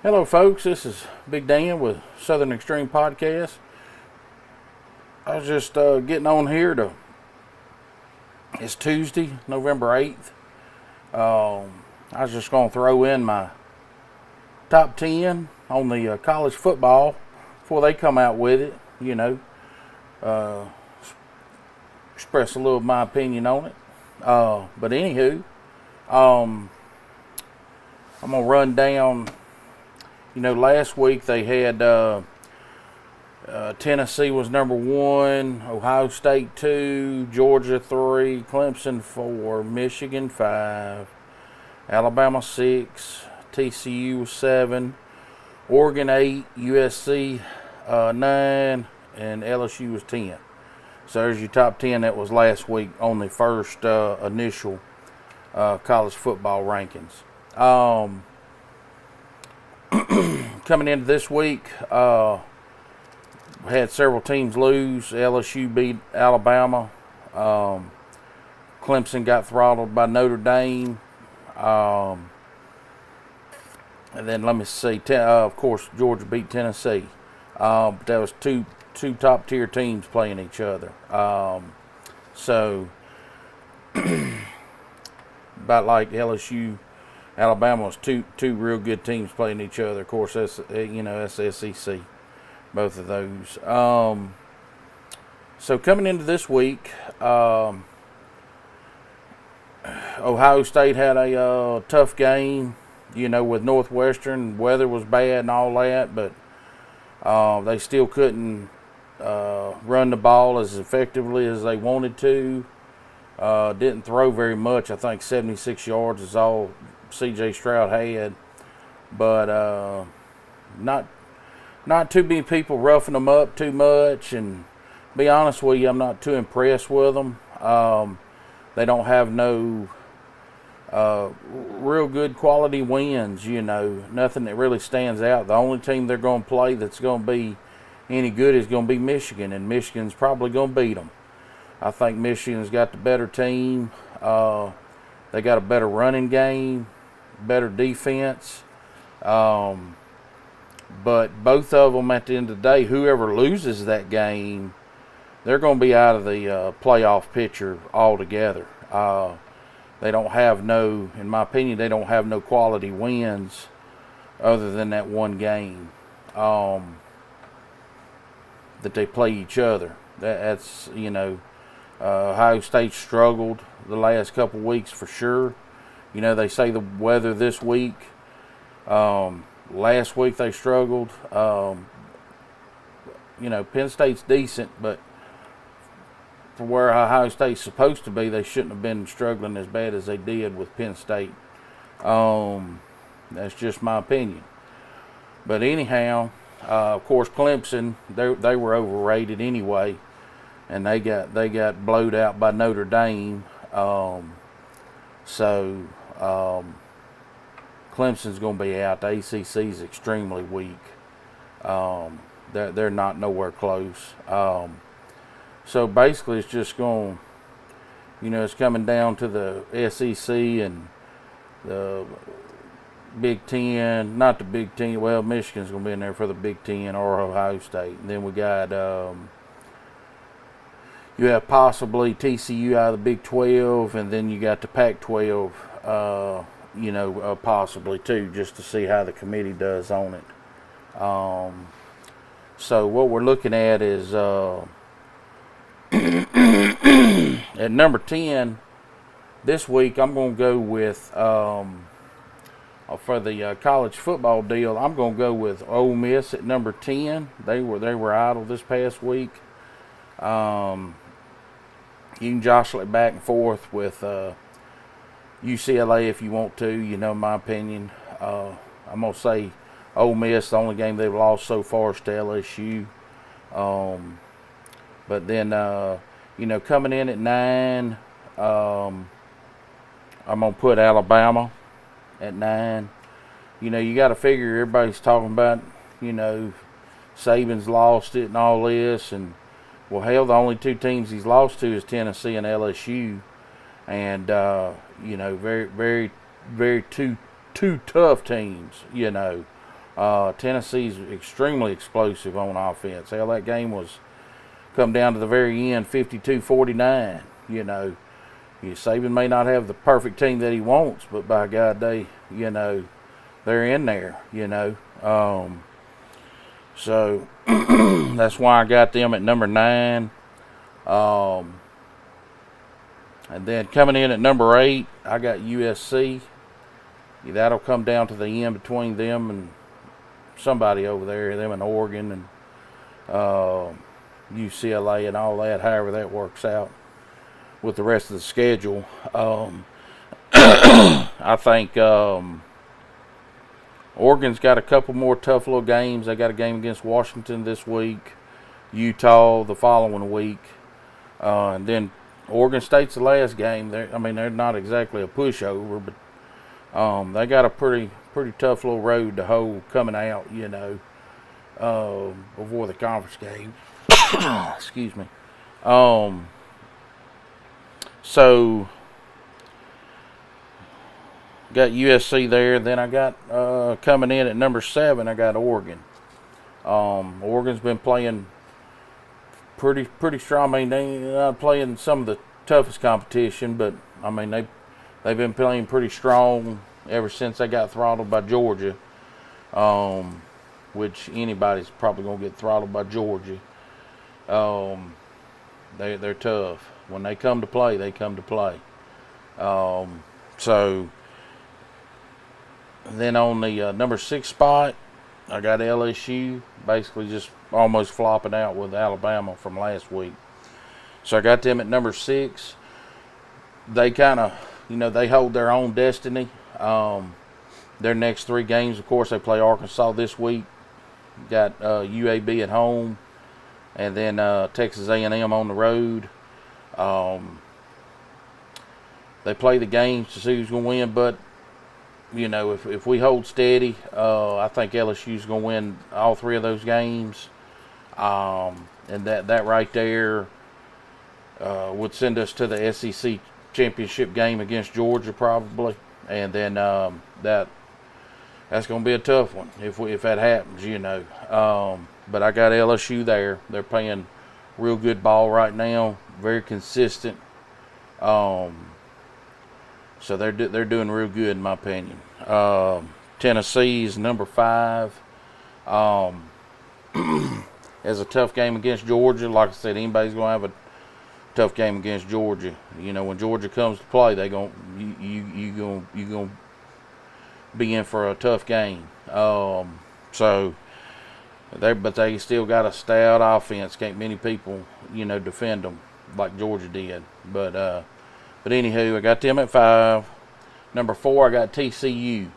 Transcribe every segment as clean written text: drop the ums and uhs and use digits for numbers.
Hello, folks. This is Big Dan with Southern Extreme Podcast. I was just getting on here to. It's Tuesday, November 8th. I was just going to throw in my top 10 on the college football before they come out with it. Uh, express a little of my opinion on it. But anywho, I'm going to run down. Last week they had Tennessee was number 1, Ohio State 2, Georgia 3, Clemson 4, Michigan 5, Alabama 6, TCU 7, Oregon 8, USC 9, and LSU was 10. So there's your top 10. That was last week on the first initial college football rankings. Coming into this week, had several teams lose. LSU beat Alabama. Clemson got throttled by Notre Dame. And then let me see. Of course, Georgia beat Tennessee. But that was two top tier teams playing each other. So about like LSU. Alabama was two real good teams playing each other. Of course, that's SEC, both of those. So coming into this week, Ohio State had a tough game. With Northwestern, weather was bad and all that, but they still couldn't run the ball as effectively as they wanted to. Didn't throw very much. I think 76 yards is all C.J. Stroud had, but not too many people roughing them up too much. And be honest with you, I'm not too impressed with them. They don't have no real good quality wins. Nothing that really stands out. The only team they're going to play that's going to be any good is going to be Michigan, and Michigan's probably going to beat them. I think Michigan's got the better team. They got a better running game, better defense. But both of them, at the end of the day, whoever loses that game, they're going to be out of the playoff picture altogether. They don't have in my opinion, they don't have no quality wins other than that one game that they play each other. That's Ohio State struggled the last couple weeks for sure. They say the weather this week. Last week they struggled. Penn State's decent, but for where Ohio State's supposed to be, they shouldn't have been struggling as bad as they did with Penn State. That's just my opinion. But anyhow, of course, Clemson, they were overrated anyway. And they got blowed out by Notre Dame. Clemson's going to be out. The ACC is extremely weak. They're not nowhere close. So basically, it's just going. It's coming down to the SEC and the Big Ten. Not the Big Ten. Well, Michigan's going to be in there for the Big Ten or Ohio State. And then we got. You have possibly TCU out of the Big 12, and then you got the Pac-12, possibly too, just to see how the committee does on it. So what we're looking at is at number 10 this week, I'm going to go with, for the college football deal, I'm going to go with Ole Miss at number 10. They were idle this past week. You can jostle it back and forth with UCLA if you want to. My opinion. I'm going to say Ole Miss, the only game they've lost so far is to LSU. But then, coming in at 9, I'm going to put Alabama at 9. You got to figure everybody's talking about, Saban's lost it and all this, and well, hell, the only two teams he's lost to is Tennessee and LSU, and very, very, very two tough teams. Tennessee's extremely explosive on offense. Hell, that game was come down to the very end, 52-49. Saban may not have the perfect team that he wants, but by God, they're in there. So that's why I got them at number 9. And then coming in at number 8, I got USC. That'll come down to the end between them and somebody over there, them and Oregon and UCLA and all that, however that works out with the rest of the schedule. I think Oregon's got a couple more tough little games. They got a game against Washington this week, Utah the following week, and then Oregon State's the last game. They're not exactly a pushover, but they got a pretty tough little road to hoe coming out, before the conference game. Excuse me. So got USC there. Then I got coming in at number 7. I got Oregon. Oregon's been playing pretty strong. They're not playing some of the toughest competition, but they've been playing pretty strong ever since they got throttled by Georgia. Which anybody's probably gonna get throttled by Georgia. They're tough. When they come to play, they come to play. So then on the number 6 spot, I got LSU, basically just almost flopping out with Alabama from last week. So I got them at number 6. They kind of, they hold their own destiny. Their next 3 games, of course, they play Arkansas this week. Got UAB at home, and then Texas A&M on the road. They play the games to see who's going to win, but if we hold steady, I think LSU's going to win all 3 of those games. And that right there would send us to the SEC championship game against Georgia probably. And then that's going to be a tough one if that happens, But I got LSU there. They're playing real good ball right now, very consistent. So they're doing real good in my opinion. Tennessee is number 5. Has a tough game against Georgia. Like I said, anybody's going to have a tough game against Georgia. When Georgia comes to play, you gonna be in for a tough game. But they still got a stout offense. Can't many people defend them like Georgia did. But anywho, I got them at 5. Number 4, I got TCU.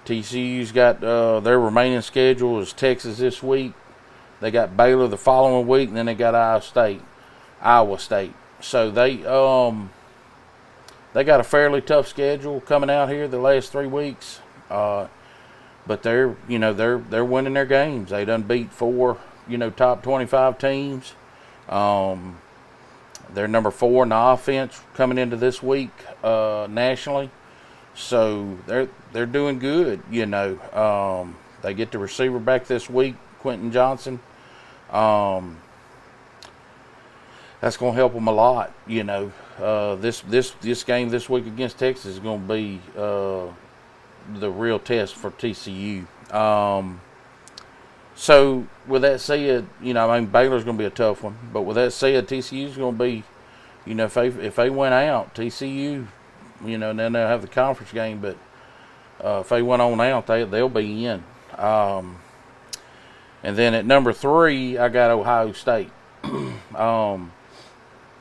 TCU's got their remaining schedule is Texas this week. They got Baylor the following week, and then they got Iowa State. So they got a fairly tough schedule coming out here the last 3 weeks. But they're winning their games. They done beat 4 top 25 teams. They're number 4 in the offense coming into this week nationally. So they're doing good. They get the receiver back this week, Quentin Johnson. That's going to help them a lot. This game this week against Texas is going to be the real test for TCU. So with that said, Baylor's going to be a tough one. But with that said, TCU's going to be, if they win out, TCU, and then they'll have the conference game. But if they went on out, they'll be in. And then at number 3, I got Ohio State.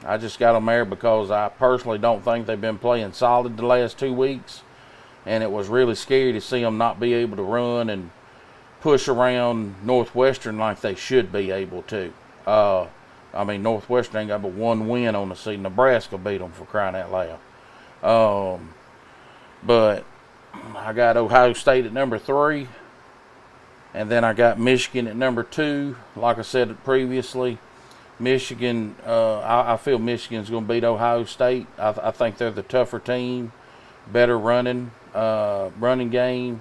I just got them there because I personally don't think they've been playing solid the last 2 weeks. And it was really scary to see them not be able to run and push around Northwestern like they should be able to. Northwestern ain't got but 1 win on the season. Nebraska beat them, for crying out loud. But I got Ohio State at number 3. And then I got Michigan at number 2. Like I said previously, Michigan, I feel Michigan's going to beat Ohio State. I think they're the tougher team, better running game.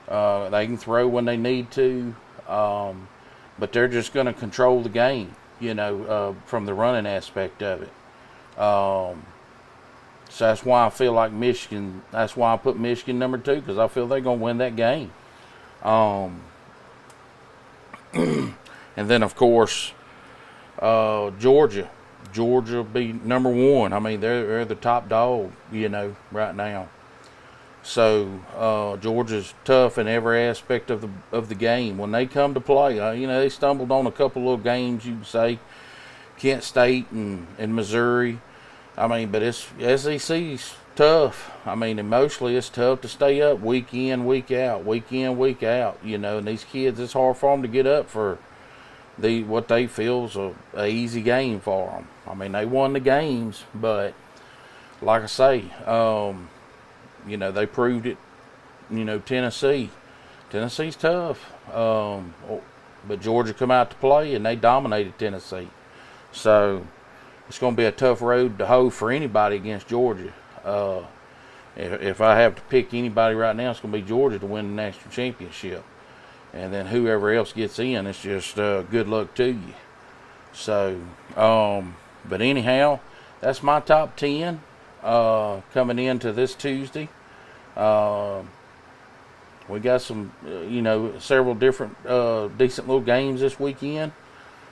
They can throw when they need to, but they're just going to control the game, from the running aspect of it. So that's why I feel like Michigan. That's why I put Michigan number 2, because I feel they're going to win that game. And then, of course, Georgia. Georgia will be number 1. I mean, they're the top dog, right now. So Georgia's tough in every aspect of the game. When they come to play, they stumbled on a couple little games, you can say, Kent State and Missouri. I mean, but it's SEC's tough. I mean, emotionally, it's tough to stay up week in, week out, And these kids, it's hard for them to get up for what they feel is a easy game for them. I mean, they won the games, but like I say, they proved it. Tennessee's tough, but Georgia come out to play and they dominated Tennessee. So it's going to be a tough road to hoe for anybody against Georgia. If I have to pick anybody right now, it's going to be Georgia to win the national championship. And then whoever else gets in, it's just good luck to you. So, but anyhow, that's my top 10 coming into this Tuesday. We got some, several different decent little games this weekend.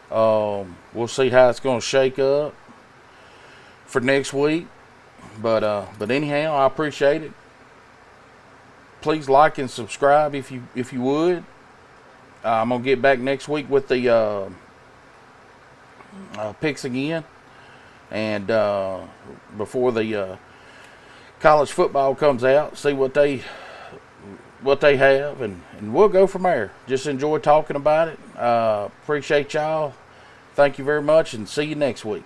We'll see how it's going to shake up for next week. But anyhow, I appreciate it. Please like and subscribe if you would. I'm gonna get back next week with the picks again, and before the college football comes out, see what they have, and we'll go from there. Just enjoy talking about it. Appreciate y'all. Thank you very much, and see you next week.